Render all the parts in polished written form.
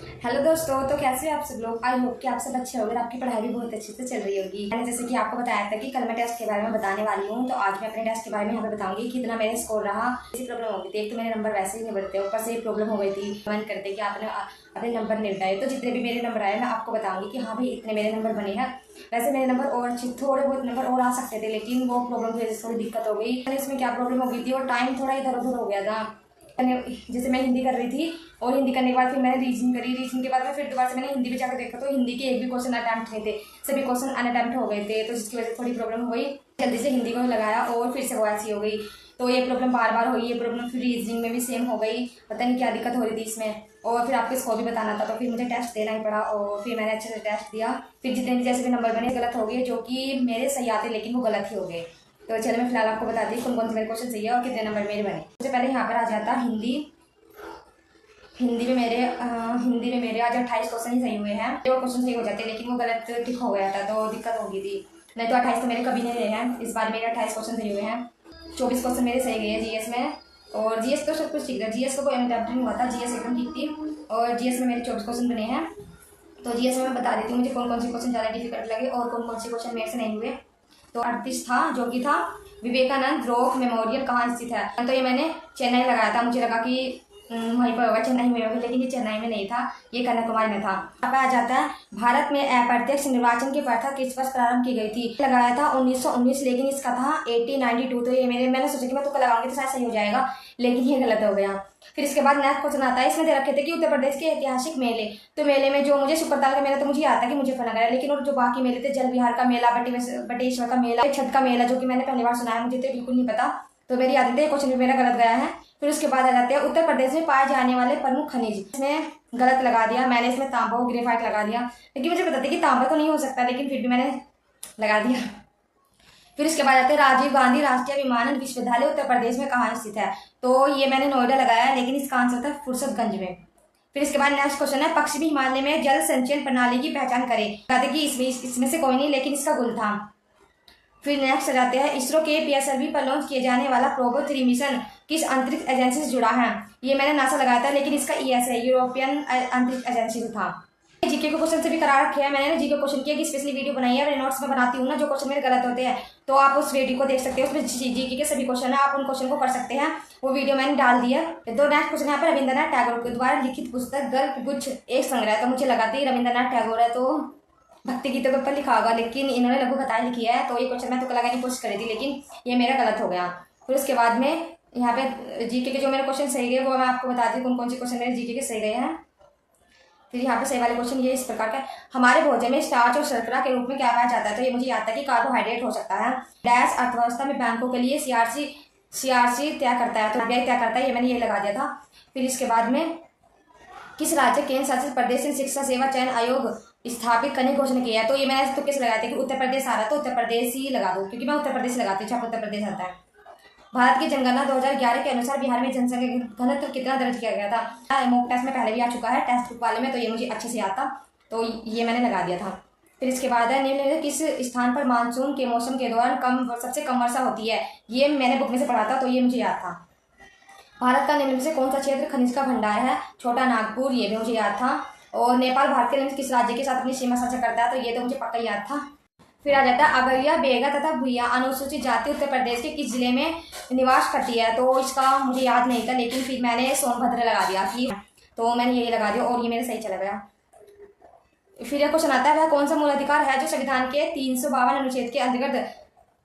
Hello दोस्तों, तो कैसे हैं आप सब लोग। आई होप कि आप सब अच्छे होंगे, आपकी पढ़ाई भी बहुत अच्छे से चल रही होगी। मैंने जैसे कि आपको बताया था कि कल मैं टेस्ट के बारे में बताने वाली हूँ, तो आज मैं अपने टेस्ट के बारे में यहाँ पे बताऊंगी कि कितना मेरे स्कोर रहा। इसी प्रॉब्लम हो गई थी, एक तो मेरे नंबर वैसे ही नहीं बढ़ते, ऊपर से प्रॉब्लम हो गई थी। मन करते कि आपने अपने नंबर नहीं बताए, तो जितने भी मेरे नंबर आए मैं आपको बताऊंगी कि हाँ भाई इतने मेरे नंबर बने हैं। वैसे मेरे नंबर और अच्छे, थोड़े बहुत नंबर और आ सकते थे, लेकिन वो प्रॉब्लम की वजह से थोड़ी दिक्कत हो गई। इसमें क्या प्रॉब्लम हो गई थी और टाइम थोड़ा इधर उधर हो गया था। जैसे मैं हिंदी कर रही थी और हिंदी करने के बाद फिर मैंने रीजनिंग करी, रीजनिंग के बाद में फिर दोबारा से मैंने हिंदी पे जाकर देखा तो हिंदी के एक भी क्वेश्चन अटैम्प्ट नहीं थे, सभी क्वेश्चन अनअटैम्प्ट हो गए थे। तो जिसकी वजह से थोड़ी प्रॉब्लम हो गई, जल्दी से हिंदी को लगाया और फिर से वो ऐसी हो गई। तो ये प्रॉब्लम बार बार हुई, ये प्रॉब्लम फिर रीजनिंग में भी सेम हो गई, पता नहीं क्या दिक्कत हो रही थी इसमें। और फिर आपके स्कोर भी बताना था, तो फिर मुझे टेस्ट देना ही पड़ा और फिर मैंने अच्छे से टेस्ट दिया। फिर जितने भी जैसे भी नंबर बने गलत हो गए, जो कि मेरे सही आते लेकिन वो गलत ही हो गए। तो चलो मैं फिलहाल आपको बताती हूँ कौन कौन से मेरे क्वेश्चन सही है और कितने नंबर मेरे बने। सबसे पहले यहाँ पर आ जाता हिंदी। हिंदी में मेरे आज 28 क्वेश्चन ही सही हुए हैं। जो क्वेश्चन सही हो जाते लेकिन वो गलत टिक हो गया था, तो दिक्कत हो गई थी। नहीं तो 28 तो मेरे कभी नहीं रहे हैं, इस बार मेरे 28 क्वेश्चन सही हुए हैं। 24 क्वेश्चन मेरे सही गए हैं जीएस में, और जीएस तो सब कुछ ठीक था, जीएस को कोई अटेम्प्ट नहीं हुआ था, जीएस एकदम ठीक थी। और जीएस में मेरे 24 क्वेश्चन बने हैं। तो जीएस में मैं बता देती हूँ मुझे कौन कौन से क्वेश्चन ज़्यादा डिफिकल्ट लगे और कौन कौन से क्वेश्चन मेरे से नहीं हुए। तो 38 था, जो कि था विवेकानंद रॉक मेमोरियल कहाँ स्थित है। तो ये मैंने चेन्नई लगाया था, मुझे लगा कि वहीं पर होगा, चेन्नई में होगा, लेकिन ये चेन्नई में नहीं था, ये कन्याकुमारी में था। अब आ जाता है भारत में अप्रत्यक्ष निर्वाचन की प्रथा किस वर्ष प्रारंभ की गई थी। लगाया था 1919, लेकिन इसका था 1892। तो ये मैंने सोचा कि मैं तुक्का लगाऊंगी तो शायद सही हो जाएगा, लेकिन ये गलत हो गया। फिर इसके बाद नेक्स्ट क्वेश्चन आता है, इसमें दे रखे थे कि उत्तर प्रदेश के ऐतिहासिक मेले। तो मेले में जो मुझे शुक्रताल का मेला तो मुझे आता कि मुझे फना गया, लेकिन और जो बाकी मेले थे, जल विहार का मेला, बटेश्वर का मेला, छठ का मेला, जो कि मैंने पहली बार सुना है, मुझे तो बिल्कुल नहीं पता। तो मेरी आदत है क्वेश्चन भी मेरा गलत गया है। फिर उसके बाद आ जाते हैं उत्तर प्रदेश में पाए जाने वाले प्रमुख खनिज। इसमें गलत लगा दिया मैंने, इसमें तांबा और ग्रेफाइट लगा दिया, लेकिन मुझे पता था कि तांबा तो नहीं हो सकता, लेकिन फिर भी मैंने लगा दिया। फिर इसके बाद आते हैं राजीव गांधी राष्ट्रीय विमानन विश्वविद्यालय उत्तर प्रदेश में कहाँ स्थित है। तो ये मैंने नोएडा लगाया है, लेकिन इसका आंसर था फुर्सतगंज में। फिर इसके बाद नेक्स्ट क्वेश्चन है, पश्चिमी हिमालय में जल संचयन प्रणाली की पहचान करें। कहते कि इसमें से कोई नहीं, लेकिन इसका गुल था। फिर नेक्स्ट आ जाते हैं, इसरो के पीएसएलवी पर लॉन्च किए जाने वाला प्रोबो 3 मिशन किस अंतरिक्ष एजेंसी से जुड़ा है। ये मैंने नासा लगाया था, लेकिन इसका ईएस है, यूरोपियन अंतरिक्ष एजेंसी से था। जीके के क्वेश्चन से भी करा रखे हैं मैंने, जीके क्वेश्चन की स्पेशली वीडियो बनाई है, नोट्स में बनाती हूँ ना, जो क्वेश्चन मेरे गलत होते हैं तो आप उस वीडियो को देख सकते हैं, उसमें जीके के सभी क्वेश्चन है, आप उन क्वेश्चन को कर सकते हैं, वो वीडियो मैंने डाल दी है। तो नेक्स्ट क्वेश्चन यहाँ पर रविंद्रनाथ टैगोर के द्वारा लिखित पुस्तक गल्प गुच्छ एक संग्रह। तो मुझे लगाती है रविंद्रनाथ टैगोर है, तो भक्ति गीतों के ऊपर लिखा होगा, लेकिन इन्होंने लघु कथाएं लिखी है, तो ये क्वेश्चन मैं तो लगाने की कोशिश करी थी, लेकिन ये मेरा गलत हो गया। फिर उसके बाद में यहाँ पे जीके के जो मेरे क्वेश्चन सही गए वो मैं आपको बताती हूँ कौन कौन से क्वेश्चन मेरे जीके के सही गए हैं। फिर यहाँ पे सही वाले क्वेश्चन ये इस प्रकार का, हमारे भोजन में स्टार्च और शर्करा के रूप में क्या पाया जाता है। तो ये मुझे याद था कि कार्बोहाइड्रेट हो सकता है। डैश अर्थव्यवस्था में बैंकों के लिए सीआरसी तय करता है, तो आरबीआई तय करता है, ये मैंने ये लगा दिया था। फिर इसके बाद में किस राज्य केंद्र शासित प्रदेश ने शिक्षा सेवा चयन आयोग स्थापित करने की घोषणा की है। तो ये मैंने तुक्के से लगाया था कि उत्तर प्रदेश आ रहा, तो उत्तर प्रदेश ही लगा दो, क्योंकि मैं उत्तर प्रदेश लगाती हूँ, उत्तर प्रदेश आता है। भारत की जनगणना 2011 के अनुसार बिहार में जनसंख्या घनत्व कितना दर्ज किया गया था। मॉक टेस्ट में पहले भी आ चुका है, टेक्स्ट बुक वाले में, तो ये मुझे अच्छे से आता, तो ये मैंने लगा दिया था। फिर इसके बाद है निम्नलिखित किस स्थान पर मानसून के मौसम के दौरान सबसे कम वर्षा होती है। ये मैंने बुक में से पढ़ा था, तो ये मुझे याद था। भारत का निम्न में से कौन सा क्षेत्र खनिज का भंडार है। छोटा नागपुर, ये भी मुझे याद था। और नेपाल भारत के निम्न किस राज्य के साथ अपनी सीमा साझा करता है, तो ये तो मुझे पक्का याद था। फिर आ जाता है अगरिया, बेगा तथा भुइया अनुसूचित जाति उत्तर प्रदेश के किस जिले में निवास करती है। तो इसका मुझे याद नहीं था, लेकिन फिर मैंने सोनभद्र लगा दिया कि, तो मैंने यही लगा दिया और ये मेरे सही चला गया। फिर यह क्वेश्चन आता है, वह कौन सा मूल अधिकार है जो संविधान के 352 अनुच्छेद के अंतर्गत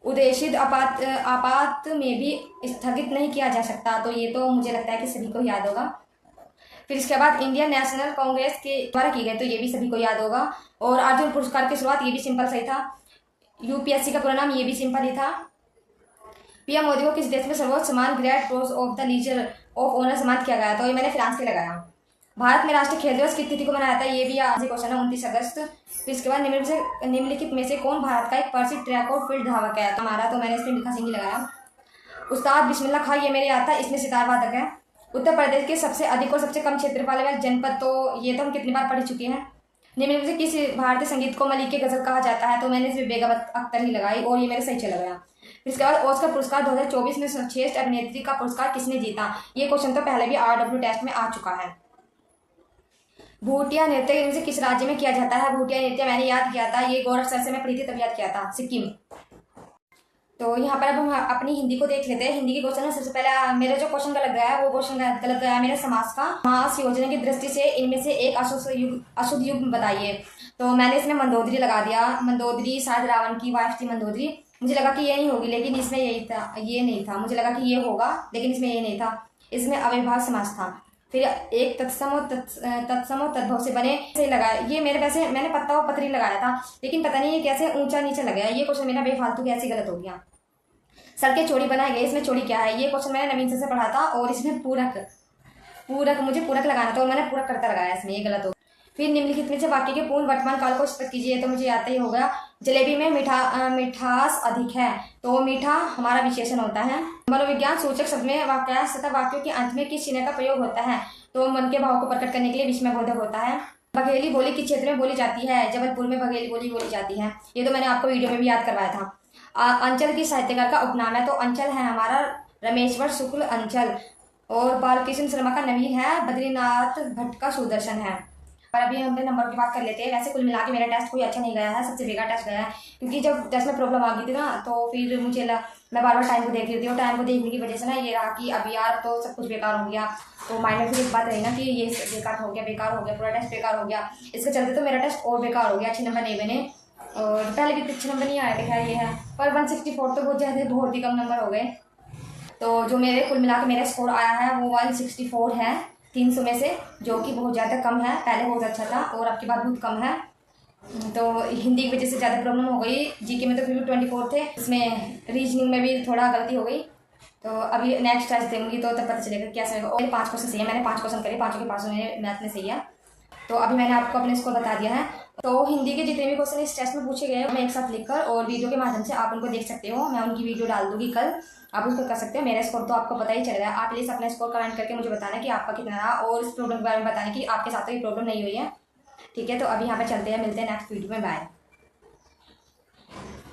उद्देशित आपात में भी स्थगित नहीं किया जा सकता। तो ये तो मुझे लगता है कि सभी को याद होगा। फिर इसके बाद इंडियन नेशनल कांग्रेस के द्वारा की गई, तो ये भी सभी को याद होगा। और अर्जुन पुरस्कार की शुरुआत, ये भी सिंपल सही था। यूपीएससी का पूरा नाम, ये भी सिंपल ही था। पीएम मोदी को किस देश में सर्वोच्च सम्मान great cross of the legion of honour सम्मानित किया गया। तो ये मैंने फ्रांस के लगाया। भारत में राष्ट्रीय खेल दिवस किस तिथि को मनाया जाता है। ये भी आज क्वेश्चन है, 29 अगस्त। फिर इसके बाद निम्नलिखित में से कौन भारत का एक प्रसिद्ध ट्रैक और फील्ड धावक है हमारा। तो मैंने इसमें मिल्खा सिंह लगाया। उस्ताद बिस्मिल्लाह खां, ये मेरे आता है, इसमें सितार वादक है। उत्तर प्रदेश के सबसे अधिक और सबसे कम क्षेत्रफल वाले जनपद, तो ये तो हम कितनी बार पढ़ चुके हैं। निम्न में से किस भारतीय संगीत को मलिके गजल कहा जाता है। तो मैंने इसमें बेगम अख्तर ही लगाई और ये मेरे सही चला गया। इसके बाद ऑस्कर पुरस्कार 2024 में श्रेष्ठ अभिनेत्री का पुरस्कार किसने जीता। ये क्वेश्चन तो पहले भी RW टेस्ट में आ चुका है। भूटिया नृत्य इनसे किस राज्य में किया जाता है? भूटिया नृत्य मैंने याद किया था, ये गौरव सर से मैं पढ़ी थी तब याद किया था, सिक्किम। तो यहाँ पर अब हम अपनी हिंदी को देख लेते हैं। हिंदी के क्वेश्चन में सबसे पहले मेरा जो क्वेश्चन गलत गया है वो क्वेश्चन गलत गया है मेरा समास का। समास योजना की दृष्टि से इनमें से एक अशुद्ध युग बताइए। तो मैंने इसमें मंदोदरी लगा दिया। मंदोदरी शायद रावण की वाइफ थी मंदोदरी। मुझे लगा कि ये नहीं होगी, लेकिन इसमें यही था, ये नहीं था। मुझे लगा कि ये होगा, लेकिन इसमें ये नहीं था। इसमें अव्ययभाव समास था। फिर एक तत्सम और तद्भव से बने से लगाया। ये मेरे वैसे मैंने पत्ता और पत्री लगाया था, लेकिन पता नहीं ये कैसे ऊंचा नीचे लग गया। ये क्वेश्चन मेरा बेफालतू कैसे गलत हो गया। सड़कें चौड़ी बनाए गए, इसमें चौड़ी क्या है? ये क्वेश्चन मैंने नवीन सर से पढ़ा था। और इसमें पूरक मुझे पूरक लगाना था और मैंने पूरक करता लगाया, इसमें ये गलत हो। फिर निम्नलिखित में से वाक्य के पूर्ण वर्तमान काल को स्पष्ट कीजिए। तो मुझे आता ही होगा, जलेबी में मिठास अधिक है। तो मीठा हमारा विशेषण होता है। मनोविज्ञान सूचक शब्द में वाक्यांश तथा वाक्यों के अंत में किस चिन्ह का प्रयोग होता है? तो मन के भाव को प्रकट करने के लिए विस्मयबोधक होता है। बघेली बोली किस क्षेत्र में बोली जाती है? जबलपुर में बघेली बोली जाती है। ये तो मैंने आपको वीडियो में भी याद करवाया था। अंचल की साहित्यकार का उपनाम है। तो अंचल है हमारा रमेश्वर शुक्ल अंचल। और बालकृष्ण शर्मा का नवीन है। बद्रीनाथ भट्ट का सुदर्शन है। और अभी हम नंबर की बात कर लेते हैं। वैसे कुल मिला के मेरा टेस्ट कोई अच्छा नहीं गया है, सबसे बेकार टेस्ट गया है। क्योंकि जब टेस्ट में प्रॉब्लम आ गई थी ना, तो फिर मैं बार बार टाइम को देख रही थी और टाइम को देखने की वजह से ना ये रहा कि अब यार तो सब कुछ बेकार हो गया। तो माइंड में फिर एक बात रही ना कि ये बेकार हो गया, पूरा टेस्ट बेकार हो गया। इसके चलते तो मेरा टेस्ट और बेकार हो गया, अच्छे नंबर नहीं बने। और पहले भी अच्छे नंबर नहीं आए थे, खैर ये है। पर 164 तो बहुत ज़्यादा, बहुत ही कम नंबर हो गए। तो जो मेरे कुल मिला के मेरा स्कोर आया है वो 164 है 300 में से, जो कि बहुत ज़्यादा कम है। पहले बहुत अच्छा था और अब की बात बहुत कम है। तो हिंदी की वजह से ज़्यादा प्रॉब्लम हो गई। जीके में तो फिर भी 24 थे, इसमें रीजनिंग में भी थोड़ा गलती हो गई। तो अभी नेक्स्ट टेस्ट देंगी तो तब पता चलेगा क्या सही होगा। और 5 क्वेश्चन सही है, मैंने 5 क्वेश्चन करे, 5 के 5 मेरे मैथ में सही है। तो अभी मैंने आपको अपने स्कोर बता दिया है। तो हिंदी के जितने भी क्वेश्चन इस टेस्ट में पूछे गए मैं एक साथ लिखकर और वीडियो के माध्यम से आप उनको देख सकते हो। मैं उनकी वीडियो डाल दूंगी कल, आप उसको कर सकते हो। मेरा स्कोर तो आपको पता ही चल रहा है। आप प्लीज़ अपना स्कोर कमेंट करके मुझे बताना कि आपका कितना रहा और इस प्रॉब्लम के बारे में बताना कि आपके साथ तो ये प्रॉब्लम नहीं हुई है। ठीक है, तो अभी यहाँ पे चलते हैं, मिलते हैं नेक्स्ट वीडियो में, बाय।